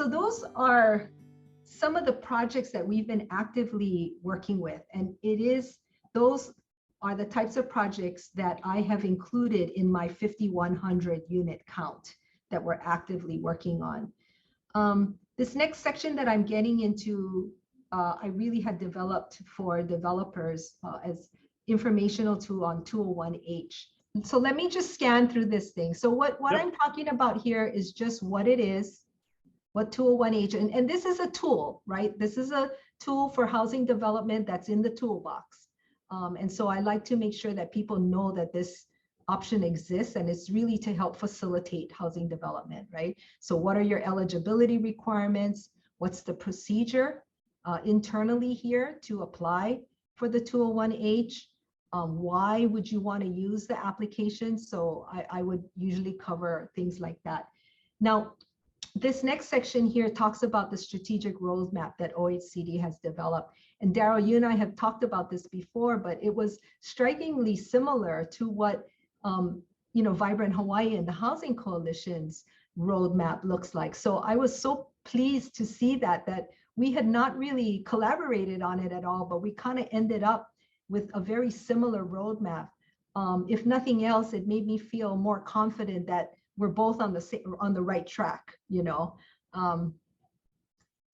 So those are some of the projects that we've been actively working with. And those are the types of projects that I have included in my 5,100 unit count that we're actively working on. This next section that I'm getting into, I really had developed for developers as informational tool on 201H. So let me just scan through this thing. So what I'm talking about here is just what it is, what 201H, and this is a tool, right? This is a tool for housing development that's in the toolbox. And so I like to make sure that people know that this option exists, and it's really to help facilitate housing development, right? So what are your eligibility requirements? What's the procedure internally here to apply for the 201H? Why would you want to use the application? So I would usually cover things like that. Now, this next section here talks about the strategic roadmap that OHCD has developed. And Daryl, you and I have talked about this before, but it was strikingly similar to what Vibrant Hawaii and the Housing Coalition's roadmap looks like. So I was so pleased to see that we had not really collaborated on it at all, but we kind of ended up with a very similar roadmap. If nothing else, it made me feel more confident that we're both on the right track,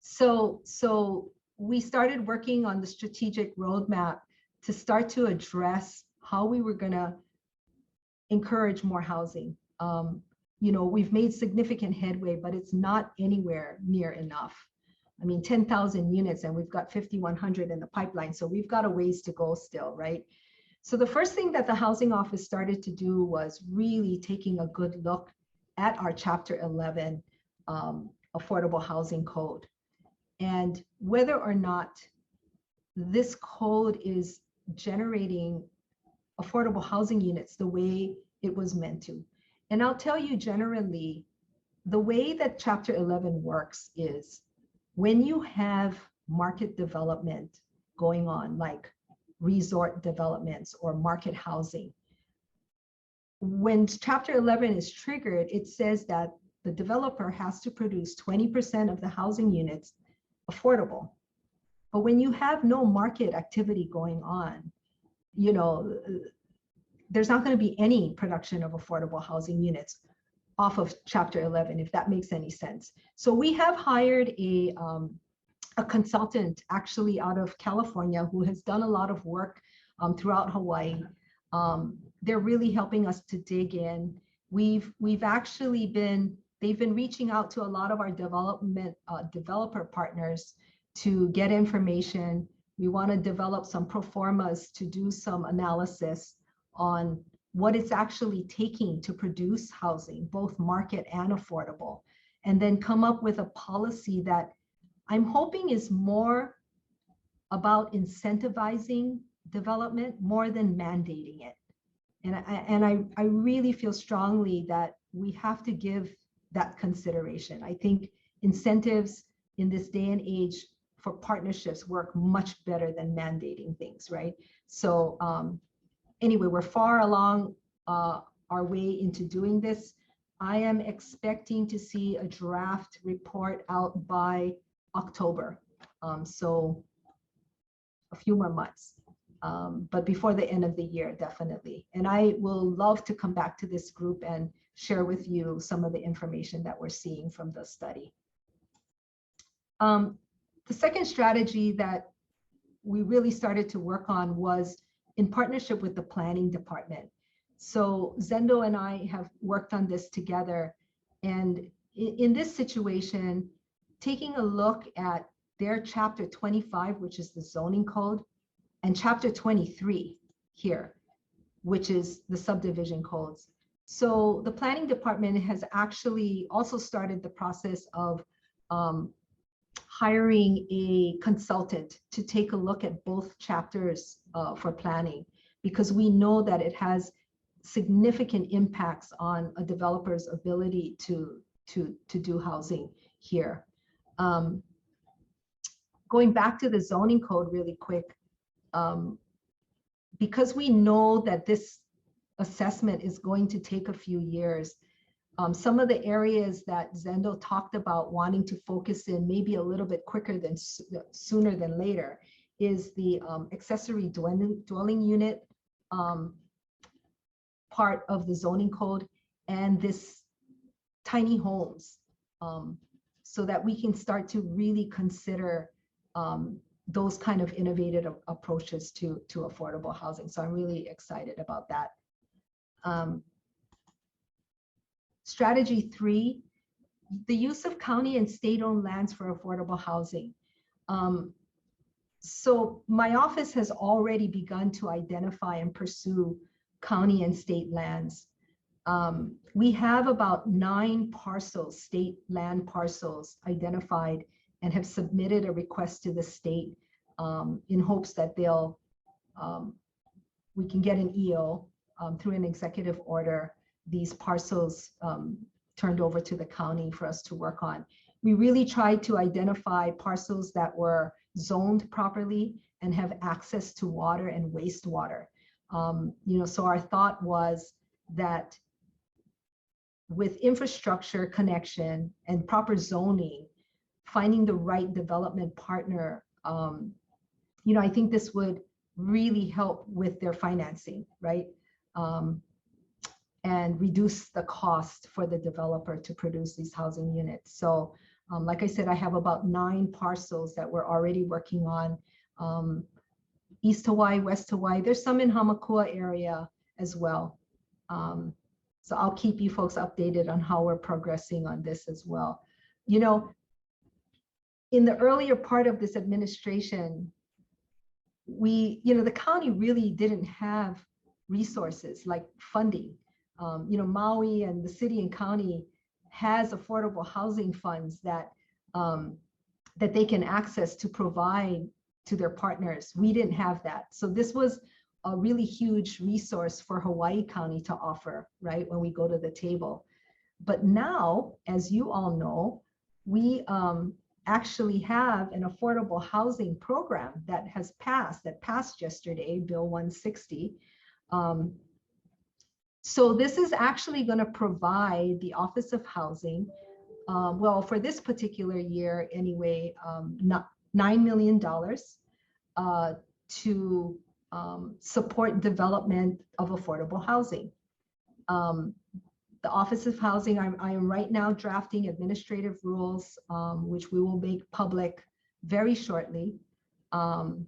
So we started working on the strategic roadmap to start to address how we were going to encourage more housing. We've made significant headway, but it's not anywhere near enough. I mean, 10,000 units, and we've got 5,100 in the pipeline, so we've got a ways to go still, right? So the first thing that the Housing Office started to do was really taking a good look at our Chapter 11 Affordable Housing Code, and whether or not this code is generating affordable housing units the way it was meant to. And I'll tell you generally, the way that Chapter 11 works is when you have market development going on, like resort developments or market housing, when Chapter 11 is triggered, it says that the developer has to produce 20% of the housing units affordable. But when you have no market activity going on, there's not going to be any production of affordable housing units off of Chapter 11, if that makes any sense. So we have hired a consultant actually out of California who has done a lot of work throughout Hawaii. They're really helping us to dig in. They've been reaching out to a lot of our developer partners to get information. We want to develop some pro formas to do some analysis on what it's actually taking to produce housing, both market and affordable, and then come up with a policy that I'm hoping is more about incentivizing development more than mandating it. And I really feel strongly that we have to give that consideration. I think incentives in this day and age for partnerships work much better than mandating things, right? So anyway, we're far along our way into doing this. I am expecting to see a draft report out by October, so a few more months, but before the end of the year, definitely. And I will love to come back to this group and share with you some of the information that we're seeing from the study. The second strategy that we really started to work on was in partnership with the planning department. So Zendo and I have worked on this together. And in this situation, taking a look at their Chapter 25, which is the zoning code, and Chapter 23 here, which is the subdivision codes. So the planning department has actually also started the process of hiring a consultant to take a look at both chapters for planning, because we know that it has significant impacts on a developer's ability to do housing here. Going back to the zoning code really quick, because we know that this assessment is going to take a few years, Some of the areas that Zendo talked about wanting to focus in maybe a little bit quicker than sooner than later is the accessory dwelling unit part of the zoning code, and this tiny homes, so that we can start to really consider those kind of innovative approaches to affordable housing. So I'm really excited about that. Strategy 3, the use of county and state-owned lands for affordable housing. So my office has already begun to identify and pursue county and state lands. We have about 9 parcels, state land parcels identified, and have submitted a request to the state in hopes that we can get an EO through an executive order, these parcels turned over to the county for us to work on. We really tried to identify parcels that were zoned properly and have access to water and wastewater. So our thought was that with infrastructure connection and proper zoning, finding the right development partner, I think this would really help with their financing, right? And reduce the cost for the developer to produce these housing units. So like I said, I have about 9 parcels that we're already working on. East Hawaii, West Hawaii, there's some in Hamakua area as well. So I'll keep you folks updated on how we're progressing on this as well. In the earlier part of this administration, the county really didn't have resources like funding. Maui and the city and county has affordable housing funds that they can access to provide to their partners. We didn't have that. So this was a really huge resource for Hawaii County to offer, right, when we go to the table. But now, as you all know, we actually have an affordable housing program that passed yesterday, Bill 160. So this is actually going to provide the Office of Housing, well, for this particular year anyway, $9 million to support development of affordable housing. The Office of Housing, I am right now drafting administrative rules, which we will make public very shortly. And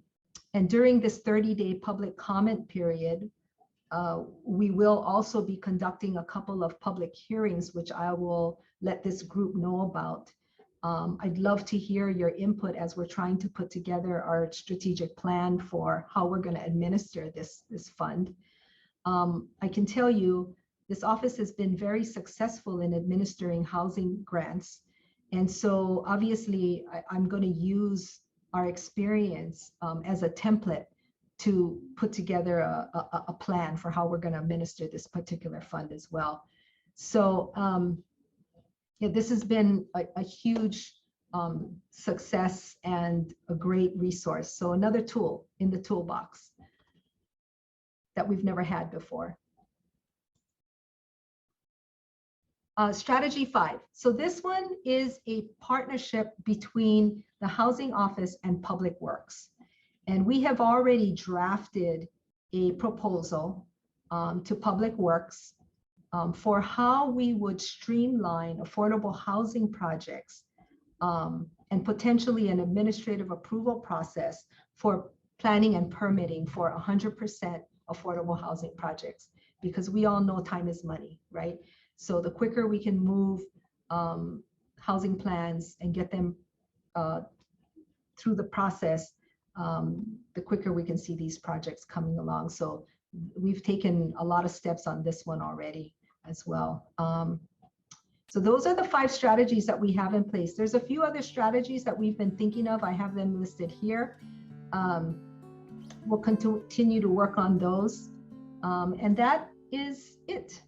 during this 30-day public comment period, we will also be conducting a couple of public hearings, which I will let this group know about. I'd love to hear your input as we're trying to put together our strategic plan for how we're going to administer this fund. I can tell you, this office has been very successful in administering housing grants. And so obviously, I'm going to use our experience as a template to put together a plan for how we're going to administer this particular fund as well. So yeah, this has been a huge success and a great resource. So another tool in the toolbox that we've never had before. Strategy 5. So this one is a partnership between the Housing Office and Public Works. And we have already drafted a proposal to Public Works for how we would streamline affordable housing projects and potentially an administrative approval process for planning and permitting for 100% affordable housing projects, because we all know time is money, right? So the quicker we can move housing plans and get them through the process, the quicker we can see these projects coming along. So we've taken a lot of steps on this one already as well. So those are the 5 strategies that we have in place. There's a few other strategies that we've been thinking of. I have them listed here. We'll continue to work on those. And that is it.